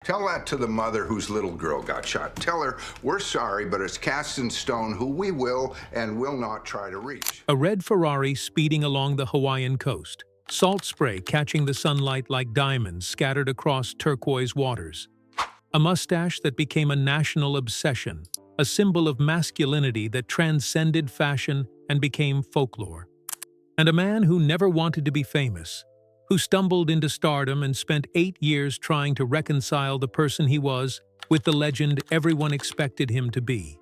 Tell that to the mother whose little girl got shot. Tell her we're sorry, but it's cast in stone who we will and will not try to reach. A red Ferrari speeding along the Hawaiian coast. Salt spray catching the sunlight like diamonds scattered across turquoise waters. A mustache that became a national obsession, a symbol of masculinity that transcended fashion and became folklore. And a man who never wanted to be famous, who stumbled into stardom and spent 8 years trying to reconcile the person he was with the legend everyone expected him to be.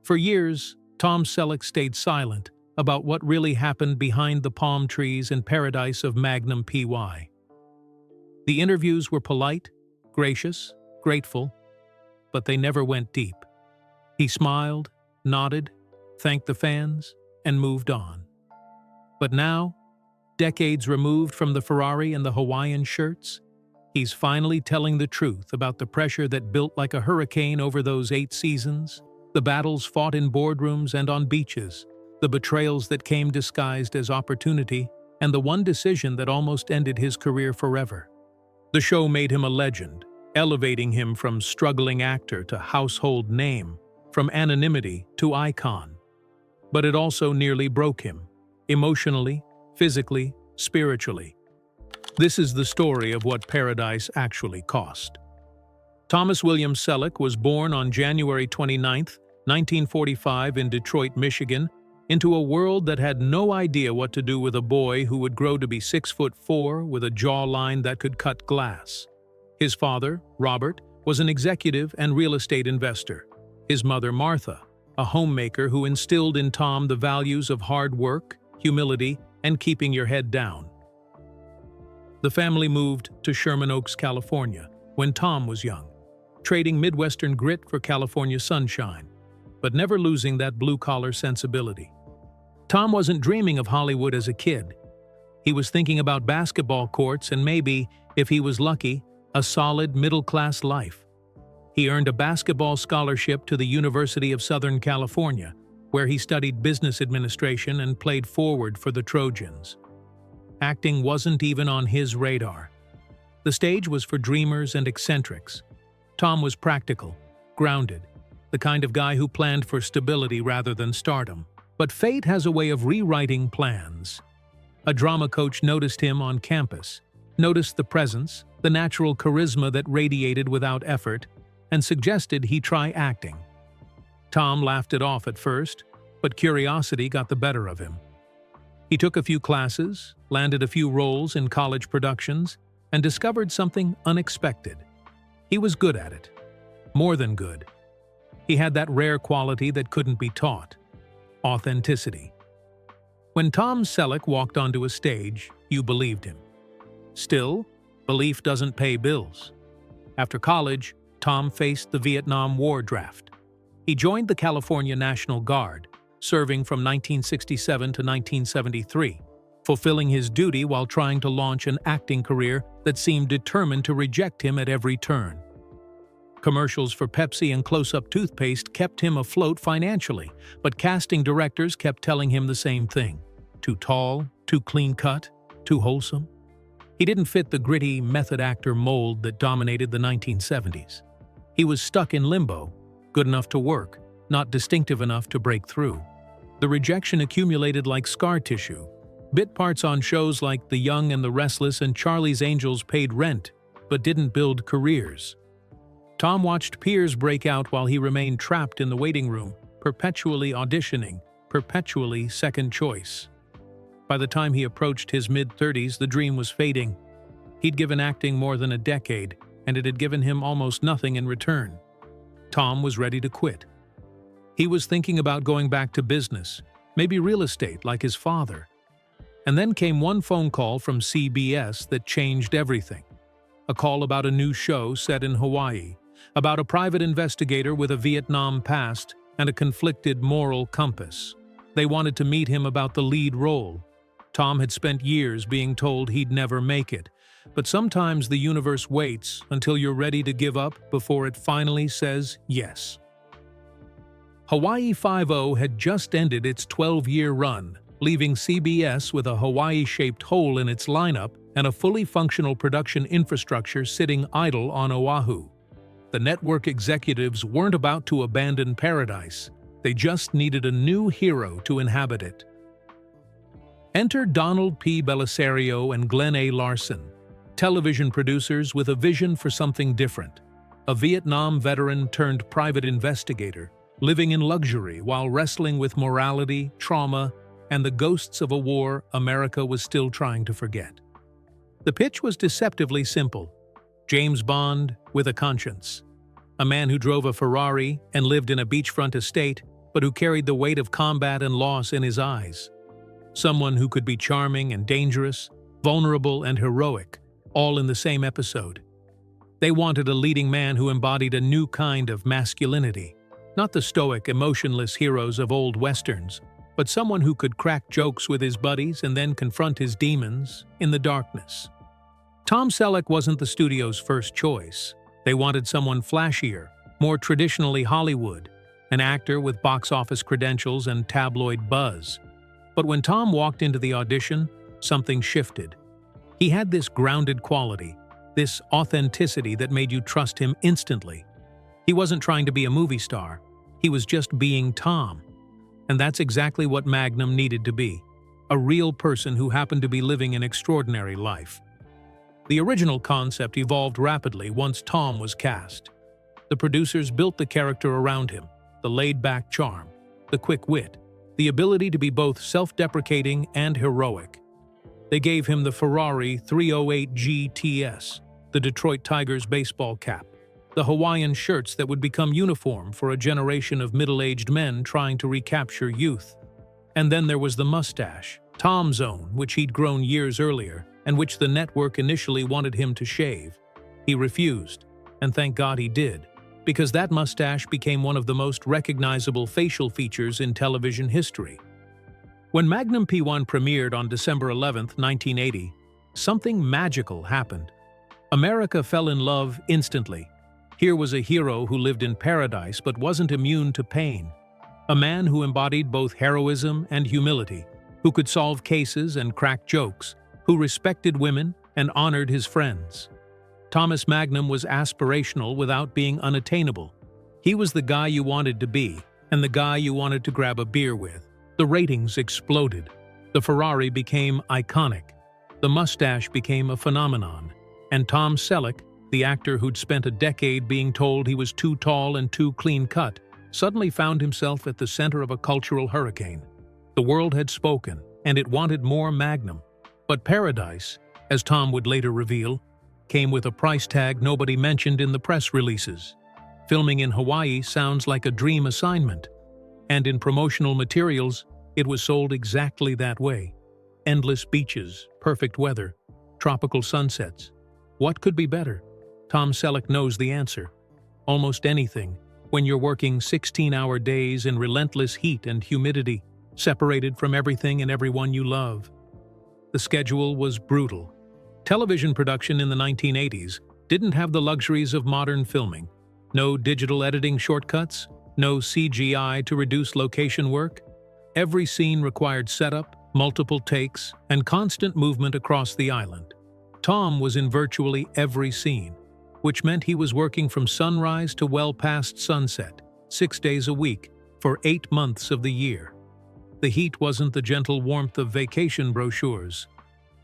For years, Tom Selleck stayed silent about what really happened behind the palm trees and paradise of Magnum P.I. The interviews were polite, gracious, grateful, but they never went deep. He smiled, nodded, thanked the fans, and moved on. But now, decades removed from the Ferrari and the Hawaiian shirts, he's finally telling the truth about the pressure that built like a hurricane over those 8 seasons, the battles fought in boardrooms and on beaches, the betrayals that came disguised as opportunity, and the one decision that almost ended his career forever. The show made him a legend, elevating him from struggling actor to household name, from anonymity to icon. But it also nearly broke him, emotionally, physically, spiritually. This is the story of what paradise actually cost. Thomas William Selleck was born on January 29, 1945 in Detroit, Michigan, into a world that had no idea what to do with a boy who would grow to be 6'4" with a jawline that could cut glass. His father, Robert, was an executive and real estate investor. His mother, Martha, a homemaker who instilled in Tom the values of hard work, humility, and keeping your head down. The family moved to Sherman Oaks, California, when Tom was young, trading Midwestern grit for California sunshine, but never losing that blue-collar sensibility. Tom wasn't dreaming of Hollywood as a kid. He was thinking about basketball courts and maybe, if he was lucky, a solid middle-class life. He earned a basketball scholarship to the University of Southern California, where he studied business administration and played forward for the Trojans. Acting wasn't even on his radar. The stage was for dreamers and eccentrics. Tom was practical, grounded, the kind of guy who planned for stability rather than stardom. But fate has a way of rewriting plans. A drama coach noticed him on campus, noticed the presence, the natural charisma that radiated without effort, and suggested he try acting. Tom laughed it off at first, but curiosity got the better of him. He took a few classes, landed a few roles in college productions, and discovered something unexpected. He was good at it. More than good. He had that rare quality that couldn't be taught. Authenticity. When Tom Selleck walked onto a stage, you believed him. Still, belief doesn't pay bills. After college, Tom faced the Vietnam War draft. He joined the California National Guard, serving from 1967 to 1973, fulfilling his duty while trying to launch an acting career that seemed determined to reject him at every turn. Commercials for Pepsi and close-up toothpaste kept him afloat financially, but casting directors kept telling him the same thing. Too tall, too clean-cut, too wholesome. He didn't fit the gritty method actor mold that dominated the 1970s. He was stuck in limbo, good enough to work, not distinctive enough to break through. The rejection accumulated like scar tissue. Bit parts on shows like The Young and the Restless and Charlie's Angels paid rent, but didn't build careers. Tom watched peers break out while he remained trapped in the waiting room, perpetually auditioning, perpetually second choice. By the time he approached his mid-30s, the dream was fading. He'd given acting more than a decade, and it had given him almost nothing in return. Tom was ready to quit. He was thinking about going back to business, maybe real estate like his father. And then came one phone call from CBS that changed everything. A call about a new show set in Hawaii, about a private investigator with a Vietnam past and a conflicted moral compass. They wanted to meet him about the lead role. Tom had spent years being told he'd never make it, but sometimes the universe waits until you're ready to give up before it finally says yes. Hawaii Five-0 had just ended its 12-year run, leaving CBS with a Hawaii-shaped hole in its lineup and a fully functional production infrastructure sitting idle on Oahu. The network executives weren't about to abandon paradise. They just needed a new hero to inhabit it. Enter Donald P. Bellisario and Glenn A. Larson, television producers with a vision for something different. A Vietnam veteran turned private investigator, living in luxury while wrestling with morality, trauma, and the ghosts of a war America was still trying to forget. The pitch was deceptively simple. James Bond with a conscience. A man who drove a Ferrari and lived in a beachfront estate, but who carried the weight of combat and loss in his eyes. Someone who could be charming and dangerous, vulnerable and heroic, all in the same episode. They wanted a leading man who embodied a new kind of masculinity, not the stoic, emotionless heroes of old westerns, but someone who could crack jokes with his buddies and then confront his demons in the darkness. Tom Selleck wasn't the studio's first choice. They wanted someone flashier, more traditionally Hollywood, an actor with box office credentials and tabloid buzz. But when Tom walked into the audition, something shifted. He had this grounded quality, this authenticity that made you trust him instantly. He wasn't trying to be a movie star. He was just being Tom. And that's exactly what Magnum needed to be, a real person who happened to be living an extraordinary life. The original concept evolved rapidly once Tom was cast. The producers built the character around him, the laid-back charm, the quick wit, the ability to be both self-deprecating and heroic. They gave him the Ferrari 308 GTS, the Detroit Tigers baseball cap, the Hawaiian shirts that would become uniform for a generation of middle-aged men trying to recapture youth. And then there was the mustache, Tom's own, which he'd grown years earlier, and which the network initially wanted him to shave. He refused, and thank God he did, because that mustache became one of the most recognizable facial features in television history. When Magnum P.I premiered on December 11, 1980, something magical happened. America fell in love instantly. Here was a hero who lived in paradise but wasn't immune to pain. A man who embodied both heroism and humility, who could solve cases and crack jokes, who respected women and honored his friends. Thomas Magnum was aspirational without being unattainable. He was the guy you wanted to be, and the guy you wanted to grab a beer with. The ratings exploded. The Ferrari became iconic. The mustache became a phenomenon. And Tom Selleck, the actor who'd spent a decade being told he was too tall and too clean-cut, suddenly found himself at the center of a cultural hurricane. The world had spoken, and it wanted more Magnum. But paradise, as Tom would later reveal, came with a price tag nobody mentioned in the press releases. Filming in Hawaii sounds like a dream assignment. And in promotional materials, it was sold exactly that way. Endless beaches, perfect weather, tropical sunsets. What could be better? Tom Selleck knows the answer. Almost anything, when you're working 16-hour days in relentless heat and humidity, separated from everything and everyone you love. The schedule was brutal. Television production in the 1980s didn't have the luxuries of modern filming. No digital editing shortcuts, no CGI to reduce location work. Every scene required setup, multiple takes, and constant movement across the island. Tom was in virtually every scene, which meant he was working from sunrise to well past sunset, 6 days a week, for 8 months of the year. The heat wasn't the gentle warmth of vacation brochures.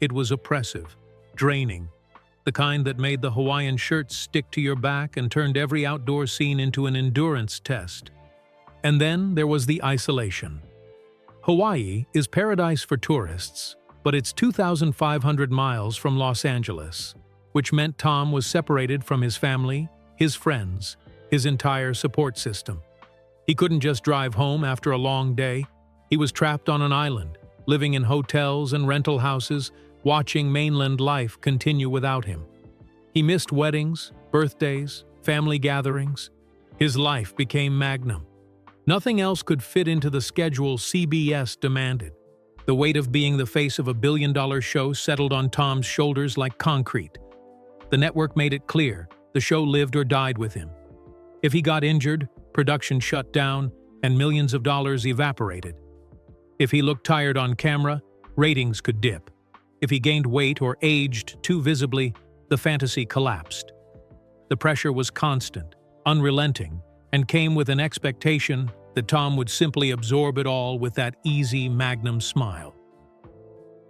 It was oppressive, draining, the kind that made the Hawaiian shirts stick to your back and turned every outdoor scene into an endurance test. And then there was the isolation. Hawaii is paradise for tourists, but it's 2,500 miles from Los Angeles, which meant Tom was separated from his family, his friends, his entire support system. He couldn't just drive home after a long day. He was trapped on an island, living in hotels and rental houses, watching mainland life continue without him. He missed weddings, birthdays, family gatherings. His life became Magnum. Nothing else could fit into the schedule CBS demanded. The weight of being the face of a billion-dollar show settled on Tom's shoulders like concrete. The network made it clear the show lived or died with him. If he got injured, production shut down, and millions of dollars evaporated. If he looked tired on camera, ratings could dip. If he gained weight or aged too visibly, the fantasy collapsed. The pressure was constant, unrelenting, and came with an expectation that Tom would simply absorb it all with that easy Magnum smile.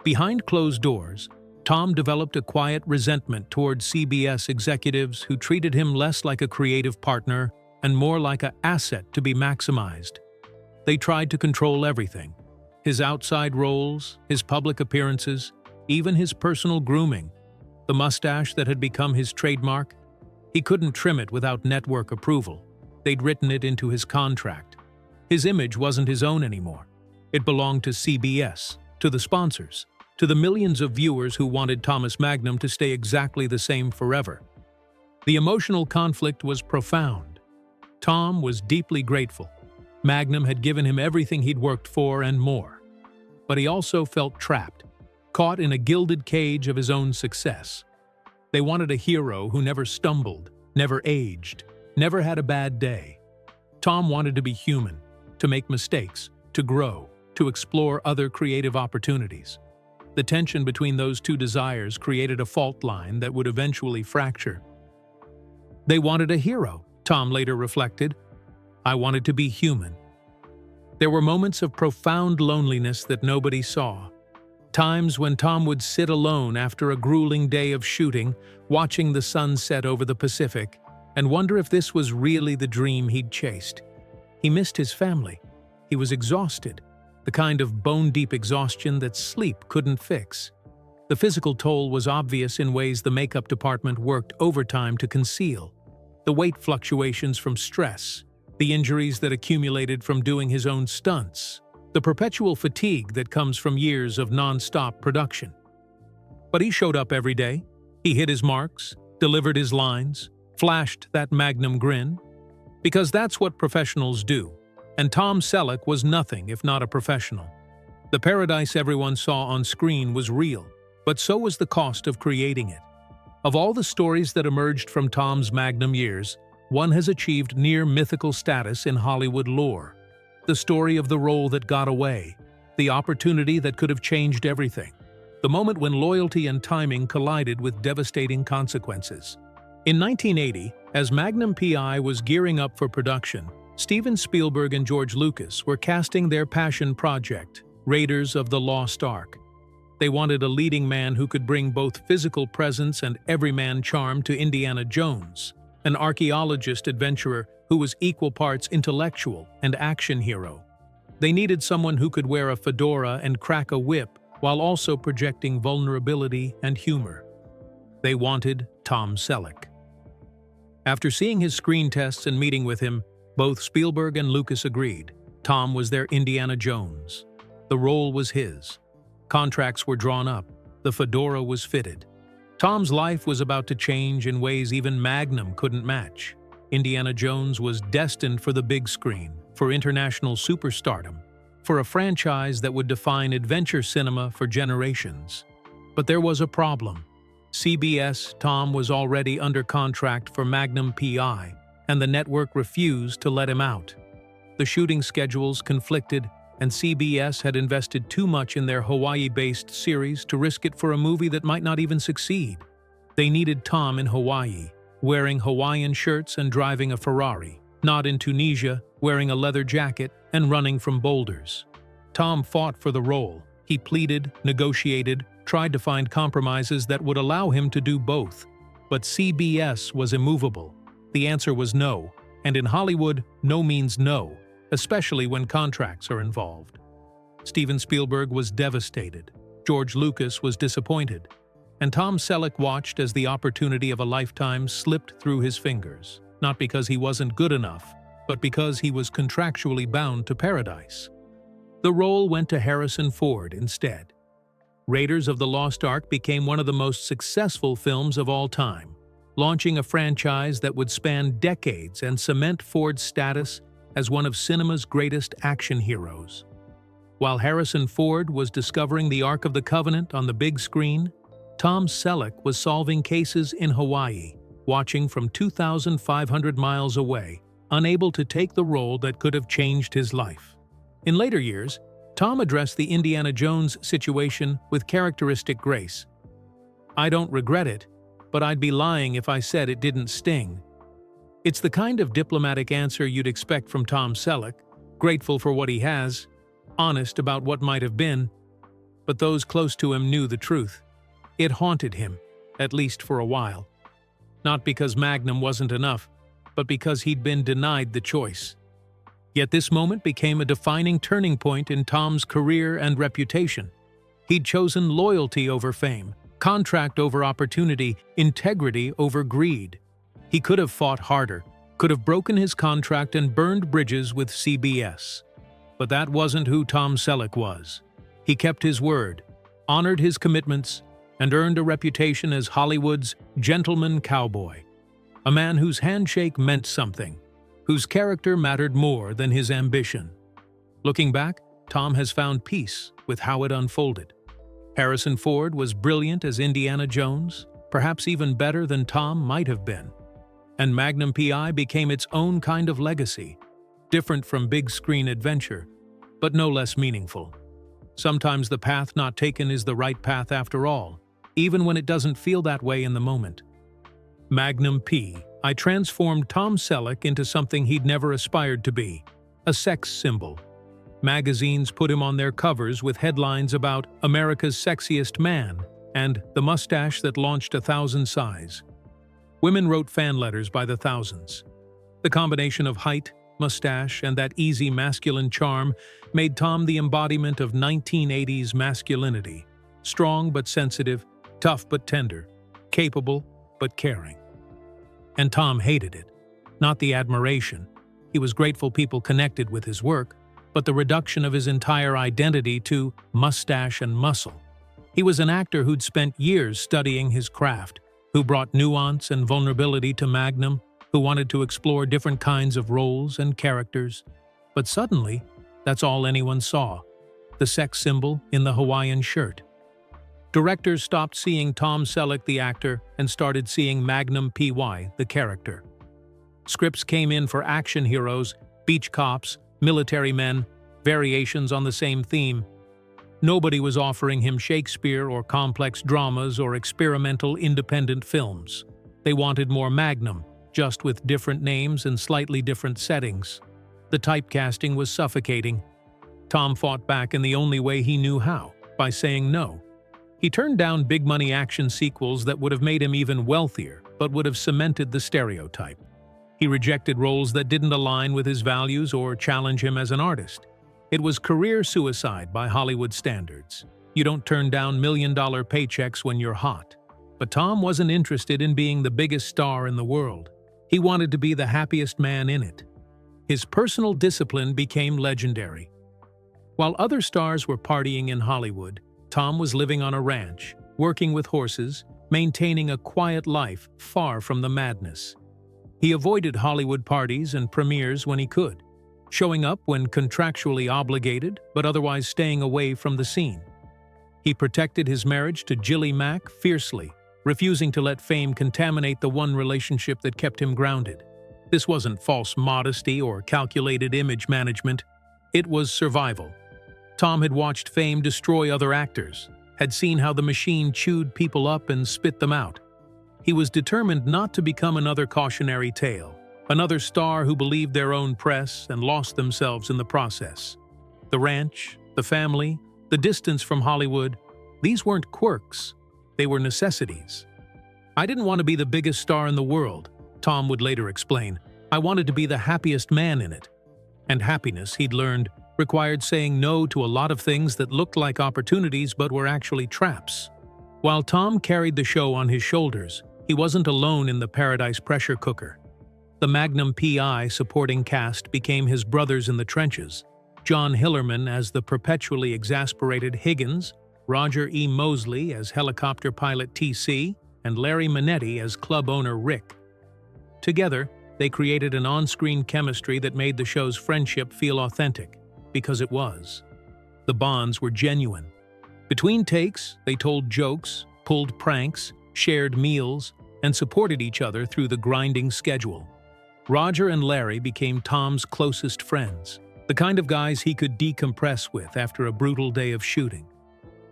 Behind closed doors, Tom developed a quiet resentment toward CBS executives who treated him less like a creative partner and more like an asset to be maximized. They tried to control everything: his outside roles, his public appearances, even his personal grooming. The mustache that had become his trademark, he couldn't trim it without network approval. They'd written it into his contract. His image wasn't his own anymore. It belonged to CBS, to the sponsors, to the millions of viewers who wanted Thomas Magnum to stay exactly the same forever. The emotional conflict was profound. Tom was deeply grateful. Magnum had given him everything he'd worked for and more. But he also felt trapped, caught in a gilded cage of his own success. They wanted a hero who never stumbled, never aged, never had a bad day. Tom wanted to be human, to make mistakes, to grow, to explore other creative opportunities. The tension between those two desires created a fault line that would eventually fracture. They wanted a hero, Tom later reflected. I wanted to be human. There were moments of profound loneliness that nobody saw. Times when Tom would sit alone after a grueling day of shooting, watching the sun set over the Pacific, and wonder if this was really the dream he'd chased. He missed his family. He was exhausted, the kind of bone-deep exhaustion that sleep couldn't fix. The physical toll was obvious in ways the makeup department worked overtime to conceal. The weight fluctuations from stress, the injuries that accumulated from doing his own stunts, the perpetual fatigue that comes from years of non-stop production. But he showed up every day. He hit his marks, delivered his lines, flashed that Magnum grin. Because that's what professionals do. And Tom Selleck was nothing if not a professional. The paradise everyone saw on screen was real, but so was the cost of creating it. Of all the stories that emerged from Tom's Magnum years, one has achieved near mythical status in Hollywood lore. The story of the role that got away, the opportunity that could have changed everything, the moment when loyalty and timing collided with devastating consequences. In 1980, as Magnum P.I. was gearing up for production, Steven Spielberg and George Lucas were casting their passion project, Raiders of the Lost Ark. They wanted a leading man who could bring both physical presence and everyman charm to Indiana Jones, an archaeologist adventurer who was equal parts intellectual and action hero. They needed someone who could wear a fedora and crack a whip while also projecting vulnerability and humor. They wanted Tom Selleck. After seeing his screen tests and meeting with him, both Spielberg and Lucas agreed. Tom was their Indiana Jones. The role was his. Contracts were drawn up. The fedora was fitted. Tom's life was about to change in ways even Magnum couldn't match. Indiana Jones was destined for the big screen, for international superstardom, for a franchise that would define adventure cinema for generations. But there was a problem. CBS Tom was already under contract for Magnum P.I., and the network refused to let him out. The shooting schedules conflicted, and CBS had invested too much in their Hawaii-based series to risk it for a movie that might not even succeed. They needed Tom in Hawaii, wearing Hawaiian shirts and driving a Ferrari, not in Tunisia, wearing a leather jacket and running from boulders. Tom fought for the role. He pleaded, negotiated, tried to find compromises that would allow him to do both. But CBS was immovable. The answer was no, and in Hollywood, no means no, especially when contracts are involved. Steven Spielberg was devastated. George Lucas was disappointed. And Tom Selleck watched as the opportunity of a lifetime slipped through his fingers, not because he wasn't good enough, but because he was contractually bound to paradise. The role went to Harrison Ford instead. Raiders of the Lost Ark became one of the most successful films of all time, launching a franchise that would span decades and cement Ford's status as one of cinema's greatest action heroes. While Harrison Ford was discovering the Ark of the Covenant on the big screen, Tom Selleck was solving cases in Hawaii, watching from 2,500 miles away, unable to take the role that could have changed his life. In later years, Tom addressed the Indiana Jones situation with characteristic grace. "I don't regret it, but I'd be lying if I said it didn't sting." It's the kind of diplomatic answer you'd expect from Tom Selleck, grateful for what he has, honest about what might have been. But those close to him knew the truth. It haunted him, at least for a while. Not because Magnum wasn't enough, but because he'd been denied the choice. Yet this moment became a defining turning point in Tom's career and reputation. He'd chosen loyalty over fame, contract over opportunity, integrity over greed. He could have fought harder, could have broken his contract and burned bridges with CBS. But that wasn't who Tom Selleck was. He kept his word, honored his commitments, and earned a reputation as Hollywood's gentleman cowboy. A man whose handshake meant something, whose character mattered more than his ambition. Looking back, Tom has found peace with how it unfolded. Harrison Ford was brilliant as Indiana Jones, perhaps even better than Tom might have been. And Magnum P.I. became its own kind of legacy, different from big-screen adventure, but no less meaningful. Sometimes the path not taken is the right path after all, even when it doesn't feel that way in the moment. Magnum P.I. transformed Tom Selleck into something he'd never aspired to be, a sex symbol. Magazines put him on their covers with headlines about America's sexiest man and the mustache that launched 1,000 sighs. Women wrote fan letters by the thousands. The combination of height, mustache, and that easy masculine charm made Tom the embodiment of 1980s masculinity. Strong but sensitive, tough but tender, capable but caring. And Tom hated it. Not the admiration. He was grateful people connected with his work, but the reduction of his entire identity to mustache and muscle. He was an actor who'd spent years studying his craft, who brought nuance and vulnerability to Magnum, who wanted to explore different kinds of roles and characters. But suddenly, that's all anyone saw, the sex symbol in the Hawaiian shirt. Directors stopped seeing Tom Selleck the actor and started seeing Magnum P.I. the character. Scripts came in for action heroes, beach cops, military men, variations on the same theme. Nobody was offering him Shakespeare or complex dramas or experimental independent films. They wanted more Magnum, just with different names and slightly different settings. The typecasting was suffocating. Tom fought back in the only way he knew how, by saying no. He turned down big-money action sequels that would have made him even wealthier, but would have cemented the stereotype. He rejected roles that didn't align with his values or challenge him as an artist. It was career suicide by Hollywood standards. You don't turn down million-dollar paychecks when you're hot. But Tom wasn't interested in being the biggest star in the world. He wanted to be the happiest man in it. His personal discipline became legendary. While other stars were partying in Hollywood, Tom was living on a ranch, working with horses, maintaining a quiet life far from the madness. He avoided Hollywood parties and premieres when he could, showing up when contractually obligated, but otherwise staying away from the scene. He protected his marriage to Jilly Mack fiercely, refusing to let fame contaminate the one relationship that kept him grounded. This wasn't false modesty or calculated image management. It was survival. Tom had watched fame destroy other actors, had seen how the machine chewed people up and spit them out. He was determined not to become another cautionary tale, another star who believed their own press and lost themselves in the process. The ranch, the family, the distance from Hollywood, these weren't quirks. They were necessities. "I didn't want to be the biggest star in the world," Tom would later explain. "I wanted to be the happiest man in it." And happiness, he'd learned, required saying no to a lot of things that looked like opportunities but were actually traps. While Tom carried the show on his shoulders, he wasn't alone in the Paradise pressure cooker. The Magnum P.I. supporting cast became his brothers in the trenches. John Hillerman as the perpetually exasperated Higgins, Roger E. Mosley as helicopter pilot T.C., and Larry Manetti as club owner Rick. Together, they created an on-screen chemistry that made the show's friendship feel authentic, because it was. The bonds were genuine. Between takes, they told jokes, pulled pranks, shared meals, and supported each other through the grinding schedule. Roger and Larry became Tom's closest friends. The kind of guys he could decompress with after a brutal day of shooting.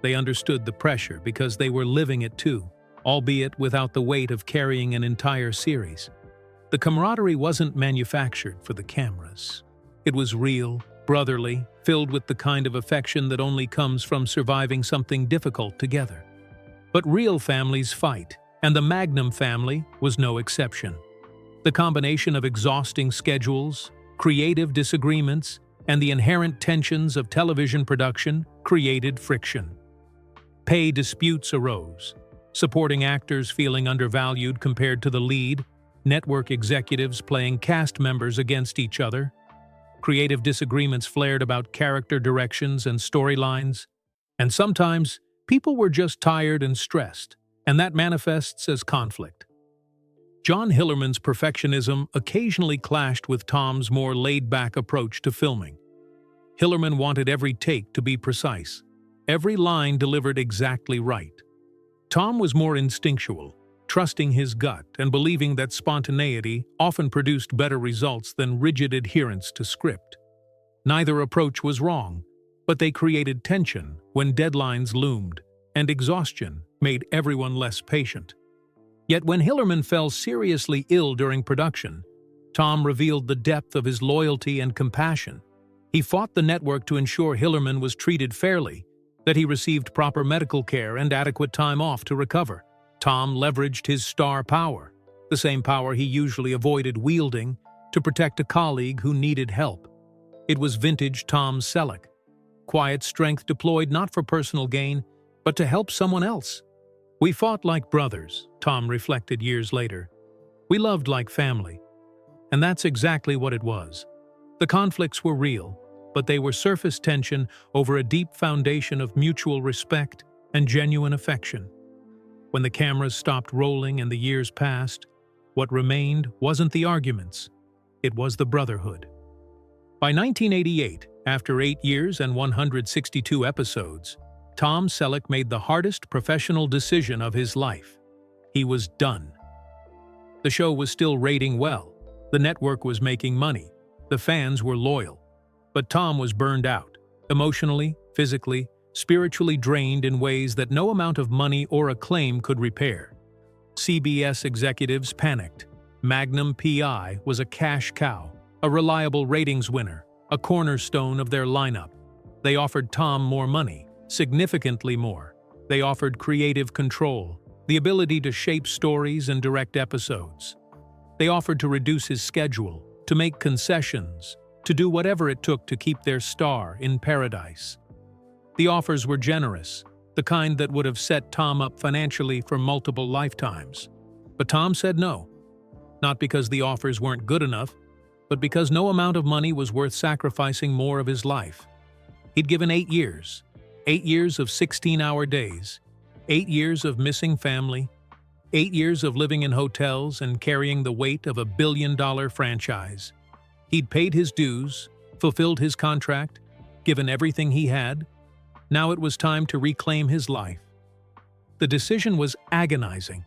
They understood the pressure because they were living it too, albeit without the weight of carrying an entire series. The camaraderie wasn't manufactured for the cameras. It was real, brotherly, filled with the kind of affection that only comes from surviving something difficult together. But real families fight, and the Magnum family was no exception. The combination of exhausting schedules, creative disagreements, and the inherent tensions of television production created friction. Pay disputes arose, supporting actors feeling undervalued compared to the lead, network executives playing cast members against each other. Creative disagreements flared about character directions and storylines, and sometimes people were just tired and stressed, and that manifests as conflict. John Hillerman's perfectionism occasionally clashed with Tom's more laid-back approach to filming. Hillerman wanted every take to be precise, every line delivered exactly right. Tom was more instinctual, trusting his gut and believing that spontaneity often produced better results than rigid adherence to script. Neither approach was wrong, but they created tension when deadlines loomed, and exhaustion made everyone less patient. Yet when Hillerman fell seriously ill during production, Tom revealed the depth of his loyalty and compassion. He fought the network to ensure Hillerman was treated fairly, that he received proper medical care and adequate time off to recover. Tom leveraged his star power, the same power he usually avoided wielding, to protect a colleague who needed help. It was vintage Tom Selleck. Quiet strength deployed not for personal gain, but to help someone else. "We fought like brothers," Tom reflected years later. "We loved like family." And that's exactly what it was. The conflicts were real, but they were surface tension over a deep foundation of mutual respect and genuine affection. When the cameras stopped rolling and the years passed, what remained wasn't the arguments, it was the brotherhood. By 1988, after 8 years and 162 episodes, Tom Selleck made the hardest professional decision of his life. He was done. The show was still rating well, the network was making money, the fans were loyal. But Tom was burned out, emotionally, physically, spiritually drained in ways that no amount of money or acclaim could repair. CBS executives panicked. Magnum P.I. was a cash cow, a reliable ratings winner, a cornerstone of their lineup. They offered Tom more money, significantly more. They offered creative control, the ability to shape stories and direct episodes. They offered to reduce his schedule, to make concessions, to do whatever it took to keep their star in paradise. The offers were generous, the kind that would have set Tom up financially for multiple lifetimes. But Tom said no. Not because the offers weren't good enough, but because no amount of money was worth sacrificing more of his life. He'd given 8 years. 8 years of 16-hour days. 8 years of missing family. 8 years of living in hotels and carrying the weight of a billion-dollar franchise. He'd paid his dues, fulfilled his contract, given everything he had. Now it was time to reclaim his life. The decision was agonizing.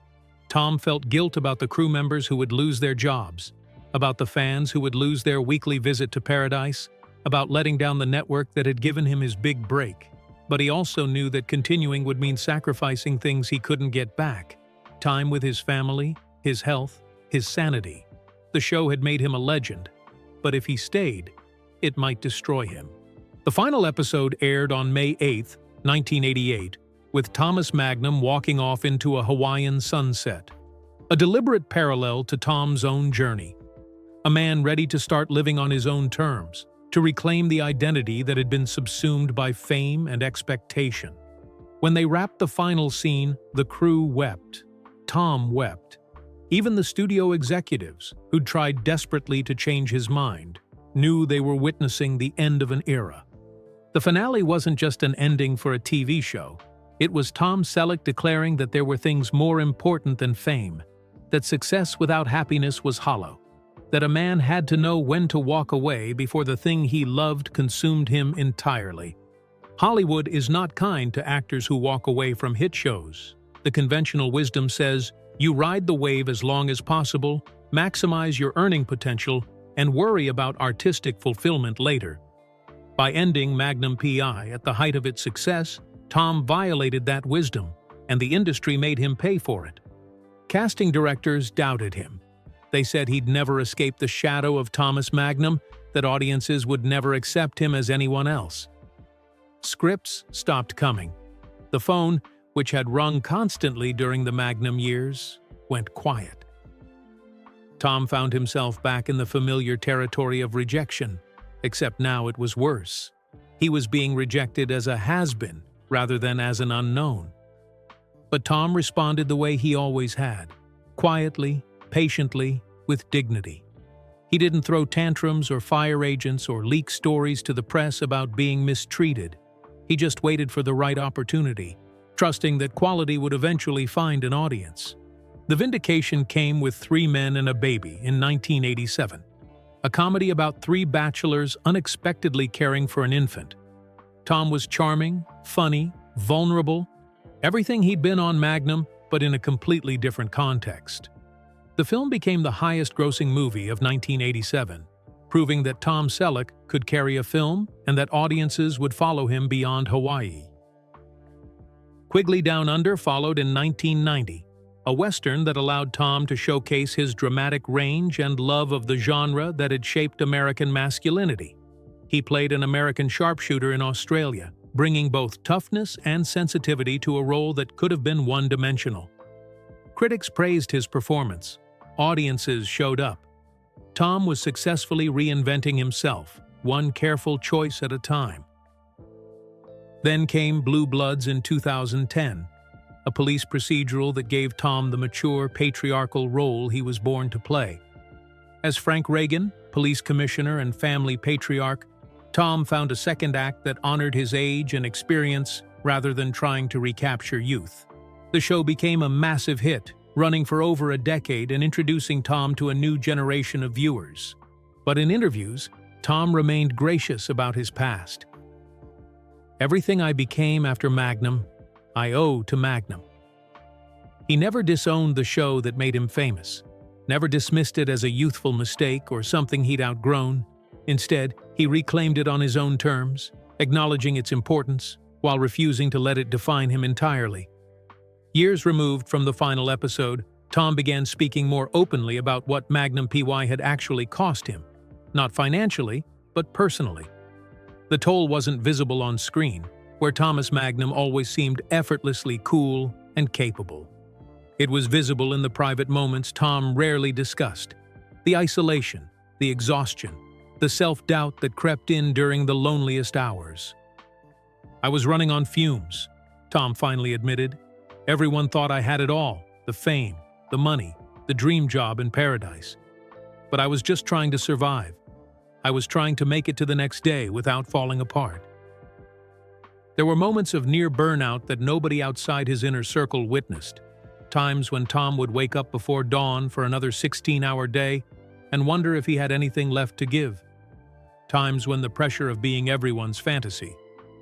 Tom felt guilt about the crew members who would lose their jobs, about the fans who would lose their weekly visit to paradise, about letting down the network that had given him his big break. But he also knew that continuing would mean sacrificing things he couldn't get back. Time with his family, his health, his sanity. The show had made him a legend, but if he stayed, it might destroy him. The final episode aired on May 8, 1988, with Thomas Magnum walking off into a Hawaiian sunset. A deliberate parallel to Tom's own journey. A man ready to start living on his own terms, to reclaim the identity that had been subsumed by fame and expectation. When they wrapped the final scene, the crew wept. Tom wept. Even the studio executives, who'd tried desperately to change his mind, knew they were witnessing the end of an era. The finale wasn't just an ending for a TV show. It was Tom Selleck declaring that there were things more important than fame, that success without happiness was hollow, that a man had to know when to walk away before the thing he loved consumed him entirely. Hollywood is not kind to actors who walk away from hit shows. The conventional wisdom says, you ride the wave as long as possible, maximize your earning potential, and worry about artistic fulfillment later. By ending Magnum P.I. at the height of its success, Tom violated that wisdom, and the industry made him pay for it. Casting directors doubted him. They said he'd never escape the shadow of Thomas Magnum, that audiences would never accept him as anyone else. Scripts stopped coming. The phone, which had rung constantly during the Magnum years, went quiet. Tom found himself back in the familiar territory of rejection, except now it was worse. He was being rejected as a has-been rather than as an unknown. But Tom responded the way he always had, quietly, patiently, with dignity. He didn't throw tantrums or fire agents or leak stories to the press about being mistreated. He just waited for the right opportunity, trusting that quality would eventually find an audience. The vindication came with 3 Men and a Baby in 1987, a comedy about 3 bachelors unexpectedly caring for an infant. Tom was charming, funny, vulnerable, everything he'd been on Magnum, but in a completely different context. The film became the highest-grossing movie of 1987, proving that Tom Selleck could carry a film and that audiences would follow him beyond Hawaii. Quigley Down Under followed in 1990, a Western that allowed Tom to showcase his dramatic range and love of the genre that had shaped American masculinity. He played an American sharpshooter in Australia, bringing both toughness and sensitivity to a role that could have been one-dimensional. Critics praised his performance. Audiences showed up. Tom was successfully reinventing himself, one careful choice at a time. Then came Blue Bloods in 2010, a police procedural that gave Tom the mature, patriarchal role he was born to play. As Frank Reagan, police commissioner and family patriarch, Tom found a second act that honored his age and experience rather than trying to recapture youth. The show became a massive hit, running for over a decade and introducing Tom to a new generation of viewers. But in interviews, Tom remained gracious about his past. "Everything I became after Magnum, I owe to Magnum." He never disowned the show that made him famous, never dismissed it as a youthful mistake or something he'd outgrown. Instead, he reclaimed it on his own terms, acknowledging its importance, while refusing to let it define him entirely. Years removed from the final episode, Tom began speaking more openly about what Magnum P.I. had actually cost him, not financially, but personally. The toll wasn't visible on screen, where Thomas Magnum always seemed effortlessly cool and capable. It was visible in the private moments Tom rarely discussed: the isolation, the exhaustion, the self-doubt that crept in during the loneliest hours. "I was running on fumes," Tom finally admitted. "Everyone thought I had it all, the fame, the money, the dream job in paradise. But I was just trying to survive. I was trying to make it to the next day without falling apart." There were moments of near burnout that nobody outside his inner circle witnessed. Times when Tom would wake up before dawn for another 16-hour day and wonder if he had anything left to give. Times when the pressure of being everyone's fantasy,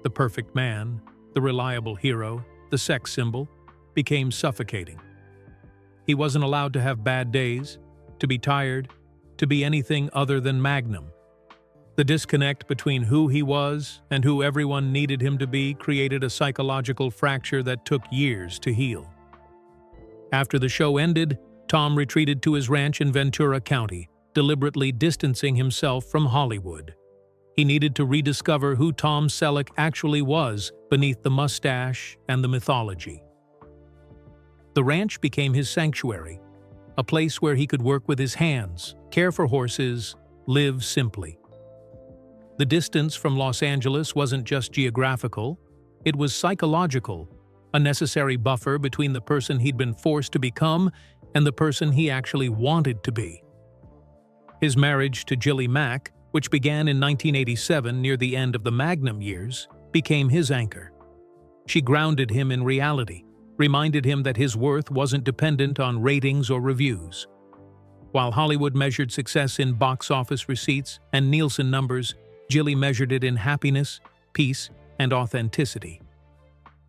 the perfect man, the reliable hero, the sex symbol, became suffocating. He wasn't allowed to have bad days, to be tired, to be anything other than Magnum. The disconnect between who he was and who everyone needed him to be created a psychological fracture that took years to heal. After the show ended, Tom retreated to his ranch in Ventura County, deliberately distancing himself from Hollywood. He needed to rediscover who Tom Selleck actually was beneath the mustache and the mythology. The ranch became his sanctuary, a place where he could work with his hands, care for horses, live simply. The distance from Los Angeles wasn't just geographical, it was psychological, a necessary buffer between the person he'd been forced to become and the person he actually wanted to be. His marriage to Jillie Mack, which began in 1987 near the end of the Magnum years, became his anchor. She grounded him in reality, reminded him that his worth wasn't dependent on ratings or reviews. While Hollywood measured success in box office receipts and Nielsen numbers, Jillie measured it in happiness, peace, and authenticity.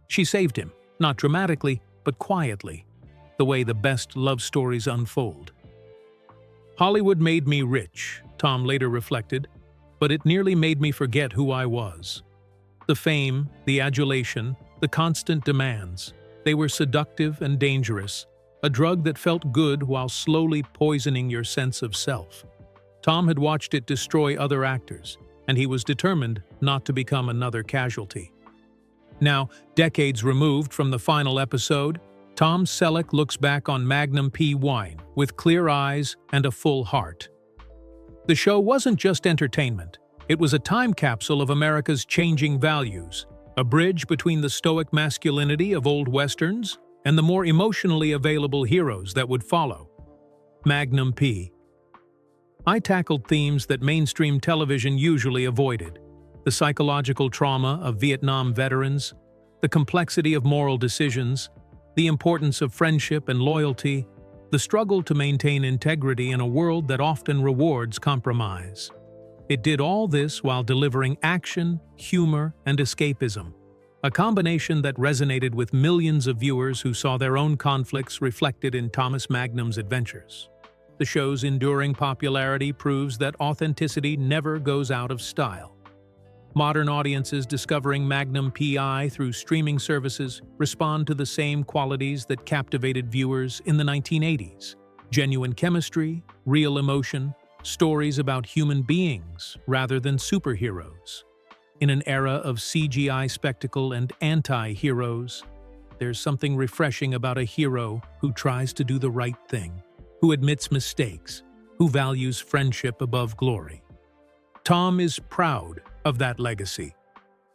She saved him, not dramatically, but quietly, the way the best love stories unfold. "Hollywood made me rich," Tom later reflected, but it nearly made me forget who I was. The fame, the adulation, the constant demands, they were seductive and dangerous, a drug that felt good while slowly poisoning your sense of self. Tom had watched it destroy other actors, and he was determined not to become another casualty. Now, decades removed from the final episode, Tom Selleck looks back on Magnum P.I with clear eyes and a full heart. The show wasn't just entertainment. It was a time capsule of America's changing values, a bridge between the stoic masculinity of old westerns and the more emotionally available heroes that would follow. Magnum P.I tackled themes that mainstream television usually avoided: the psychological trauma of Vietnam veterans, the complexity of moral decisions, the importance of friendship and loyalty, the struggle to maintain integrity in a world that often rewards compromise. It did all this while delivering action, humor, and escapism, a combination that resonated with millions of viewers who saw their own conflicts reflected in Thomas Magnum's adventures. The show's enduring popularity proves that authenticity never goes out of style. Modern audiences discovering Magnum P.I through streaming services respond to the same qualities that captivated viewers in the 1980s: genuine chemistry, real emotion, stories about human beings rather than superheroes. In an era of CGI spectacle and anti-heroes, there's something refreshing about a hero who tries to do the right thing, who admits mistakes, who values friendship above glory. Tom is proud of that legacy.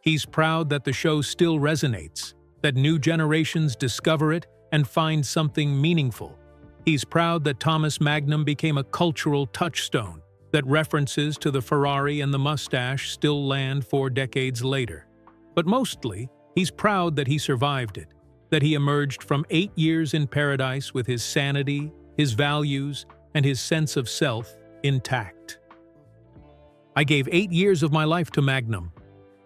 He's proud that the show still resonates, that new generations discover it and find something meaningful. He's proud that Thomas Magnum became a cultural touchstone, that references to the Ferrari and the mustache still land 4 decades later. But mostly, he's proud that he survived it, that he emerged from 8 years in paradise with his sanity, his values, and his sense of self intact. "I gave 8 years of my life to Magnum,"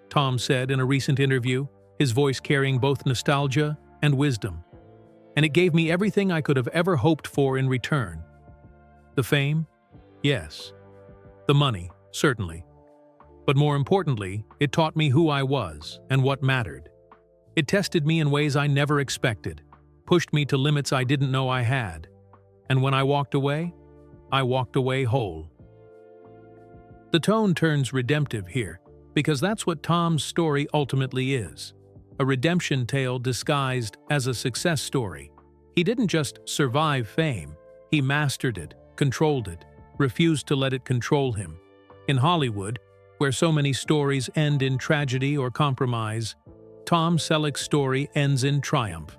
Tom said in a recent interview, his voice carrying both nostalgia and wisdom. "And it gave me everything I could have ever hoped for in return. The fame? Yes. The money, certainly. But more importantly, it taught me who I was and what mattered. It tested me in ways I never expected, pushed me to limits I didn't know I had. And when I walked away whole." The tone turns redemptive here, because that's what Tom's story ultimately is: a redemption tale disguised as a success story. He didn't just survive fame, he mastered it, controlled it, refused to let it control him. In Hollywood, where so many stories end in tragedy or compromise, Tom Selleck's story ends in triumph.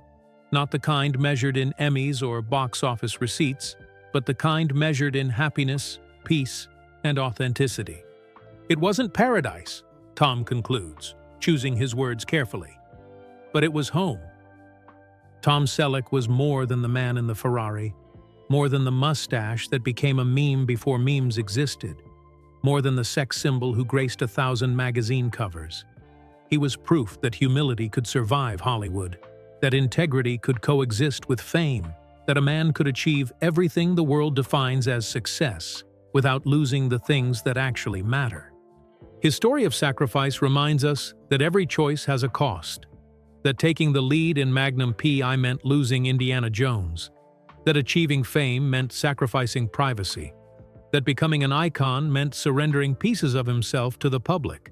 Not the kind measured in Emmys or box office receipts, but the kind measured in happiness, peace, and authenticity. It wasn't paradise, Tom concludes, choosing his words carefully, but it was home. Tom Selleck was more than the man in the Ferrari, more than the mustache that became a meme before memes existed, more than the sex symbol who graced 1,000 magazine covers. He was proof that humility could survive Hollywood, that integrity could coexist with fame, that a man could achieve everything the world defines as success without losing the things that actually matter. His story of sacrifice reminds us that every choice has a cost, that taking the lead in Magnum P.I meant losing Indiana Jones, that achieving fame meant sacrificing privacy, that becoming an icon meant surrendering pieces of himself to the public.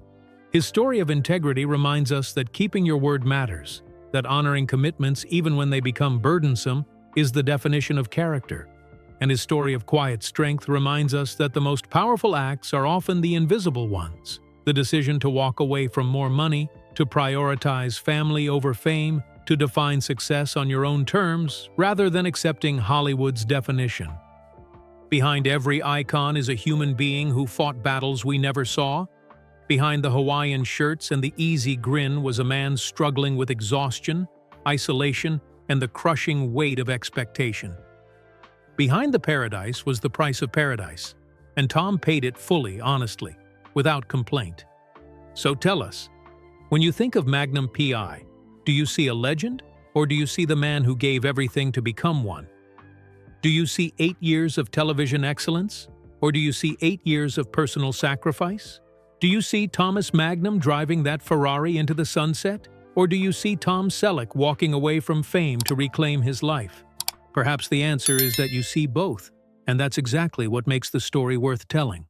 His story of integrity reminds us that keeping your word matters, that honoring commitments even when they become burdensome is the definition of character. And his story of quiet strength reminds us that the most powerful acts are often the invisible ones. The decision to walk away from more money, to prioritize family over fame, to define success on your own terms, rather than accepting Hollywood's definition. Behind every icon is a human being who fought battles we never saw. Behind the Hawaiian shirts and the easy grin was a man struggling with exhaustion, isolation, and the crushing weight of expectation. Behind the paradise was the price of paradise, and Tom paid it fully, honestly, without complaint. So tell us, when you think of Magnum P.I, do you see a legend, or do you see the man who gave everything to become one? Do you see 8 years of television excellence, or do you see 8 years of personal sacrifice? Do you see Thomas Magnum driving that Ferrari into the sunset? Or do you see Tom Selleck walking away from fame to reclaim his life? Perhaps the answer is that you see both, and that's exactly what makes the story worth telling.